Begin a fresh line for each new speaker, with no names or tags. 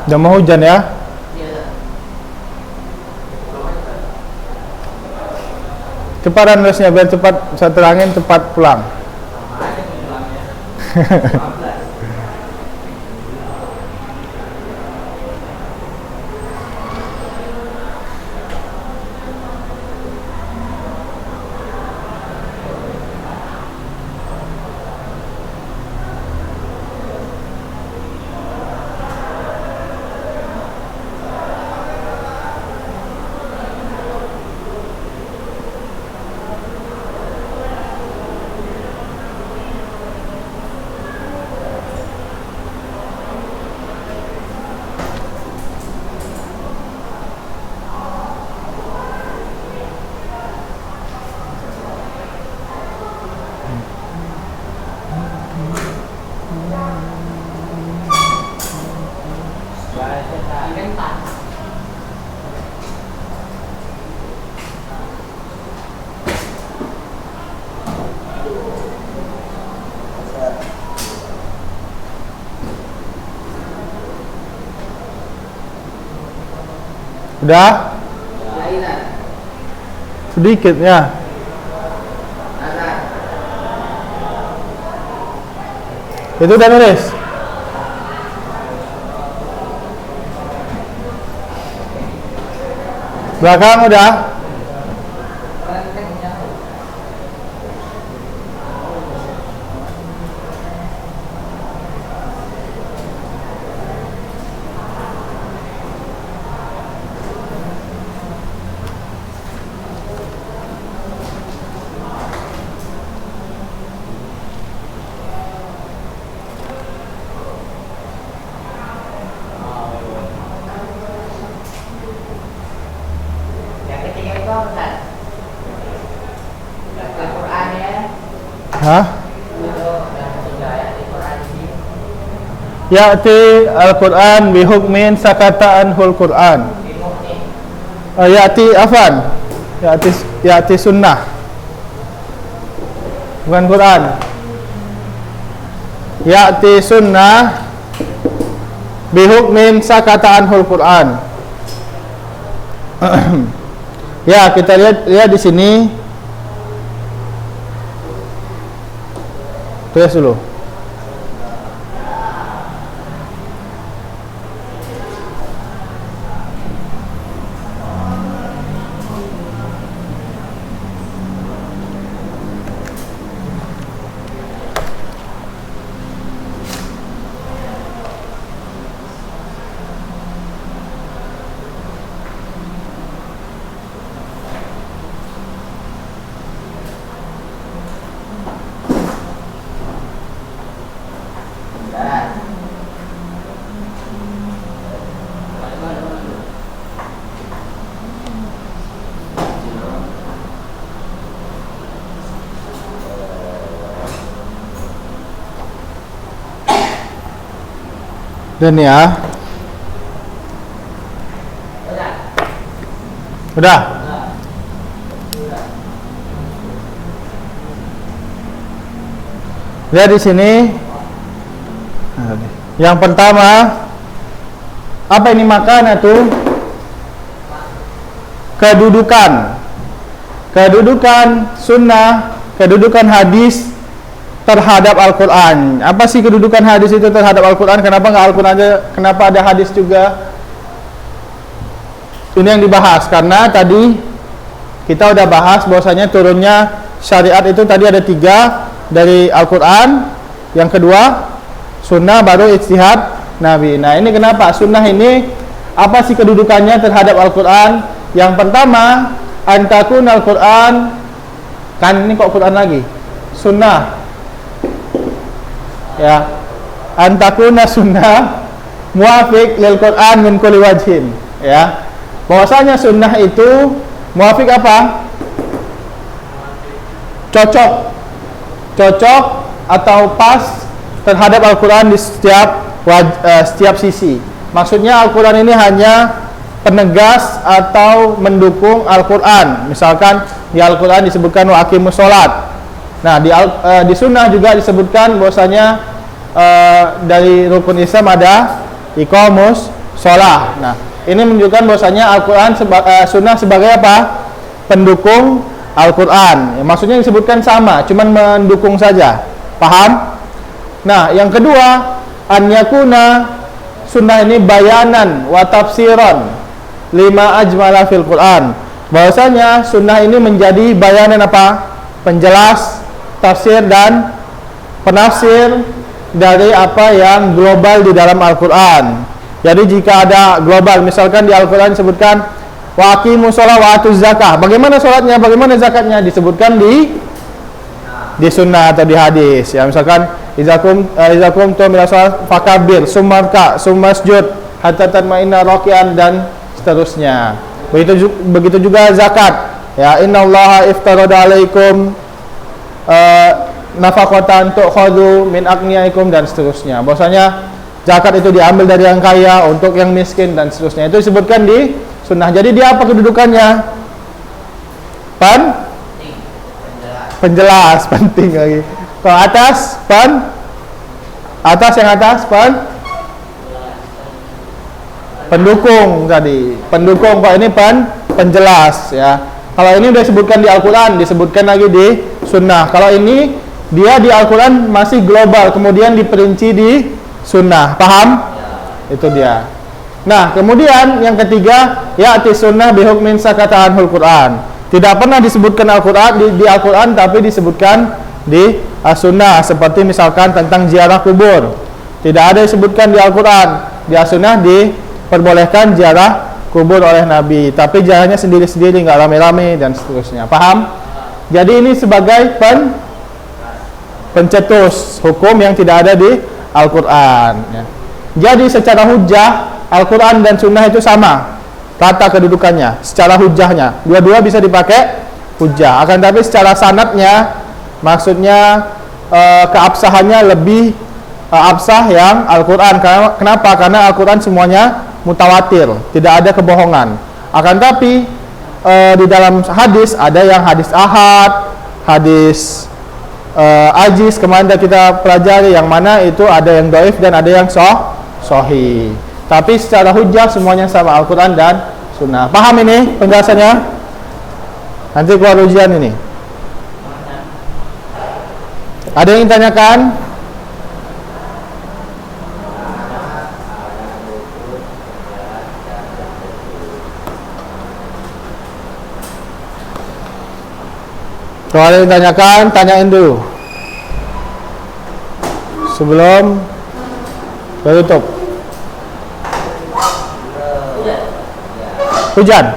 Udah mau hujan ya? Cepat nulisnya biar cepat saya terangin, cepat pulang. Udah? Sedikit ya. Itu udah nulis? Belakang udah? Hah? Ya'ti Al-Quran bihukmin sakata anhul Quran. Ya'ti afan. Ya'ti sunnah. Bukan Quran. Ya'ti sunnah bihukmin sakata anhul Quran. Ya, kita lihat di sini. Tulis dulu. Dan ya. Udah. Lihat di sini. Yang pertama, apa ini makna tuh? Kedudukan sunnah, kedudukan hadis terhadap Al-Quran. Apa sih kedudukan hadis itu terhadap Al-Quran? Kenapa nggak Al-Quran aja? Kenapa ada hadis juga? Ini yang dibahas. Karena tadi kita udah bahas bahwasanya turunnya syariat itu tadi ada 3 dari Al-Quran. Yang kedua sunnah, baru ijtihad Nabi. Nah ini kenapa sunnah ini, apa sih kedudukannya terhadap Al-Quran? Yang pertama, antakun Al-Quran. Kan ini kok Quran lagi? Sunnah. Ya, antakuna sunnah muafiq lil Quran min kulli wajhin. Ya, bahwasanya sunnah itu muafiq apa? Cocok atau pas terhadap Al-Quran di setiap sisi. Maksudnya Al-Quran ini hanya penegas atau mendukung Al-Quran. Misalkan di Al-Quran disebutkan wa aqimus sholat. Nah di sunnah juga disebutkan bahwasanya dari rukun Islam ada iqamus sholah. Nah, ini menunjukkan bahwasanya Al-Quran sunnah sebagai apa? Pendukung Al-Quran. Ya, maksudnya disebutkan sama, cuman mendukung saja. Paham? Nah, yang kedua, an yakuna sunnah ini bayanan wa tafsiran lima ajmala fil Quran. Bahwasanya sunnah ini menjadi bayanan apa? Penjelas, tafsir dan penafsir dari apa yang global di dalam Al-Quran. Jadi jika ada global, misalkan di Al-Quran disebutkan wa aqimus shalah wa atuz zakah. Bagaimana sholatnya, bagaimana zakatnya, disebutkan di sunnah atau di hadis. Ya, misalkan izakum tu ila shalah fakabir, sumarka, sumasjud, hatta tatma'inna raki'an dan seterusnya. Begitu juga zakat. Ya, innallaha iftarada alaikum nafaqatan tu'khadhu min aghniyaikum dan seterusnya. Bahwasanya zakat itu diambil dari yang kaya untuk yang miskin dan seterusnya. Itu disebutkan di sunnah. Jadi dia apa kedudukannya? Penjelas, penting lagi. Kalau atas, atas yang atas, pendukung tadi. Pendukung, kalau ini penjelas ya. Kalau ini sudah disebutkan di Al-Quran, disebutkan lagi di sunnah. Kalau ini dia di Al-Quran masih global, kemudian diperinci di sunnah. Paham? Itu dia. Nah, kemudian yang ketiga, ya'ti sunnah bihukmin sakata anhul Quran. Tidak pernah disebutkan Al-Quran di Al-Quran, tapi disebutkan di sunnah. Seperti misalkan tentang ziarah kubur, tidak ada disebutkan di Al-Quran. Di sunnah diperbolehkan ziarah kubur oleh Nabi, tapi jalannya sendiri-sendiri, nggak rame-rame dan seterusnya. Paham? Jadi ini sebagai pencetus hukum yang tidak ada di Al-Quran ya. Jadi secara hujjah Al-Quran dan sunnah itu sama rata kedudukannya, secara hujjahnya dua-dua bisa dipakai hujjah. Akan tapi secara sanadnya, maksudnya keabsahannya lebih absah yang Al-Quran. Kenapa? Karena Al-Quran semuanya mutawatir, tidak ada kebohongan. Akan tapi di dalam hadis ada yang hadis ahad, hadis ajiz, kemarin kita pelajari yang mana itu ada yang dhaif dan ada yang sahih. Tapi secara hujjah semuanya sama, Al-Quran dan sunnah. Paham ini penjelasannya? Nanti keluar ujian ini. Ada yang ditanyakan? Kalau ada yang ditanyakan, tanyain dulu sebelum tutup. Hujan.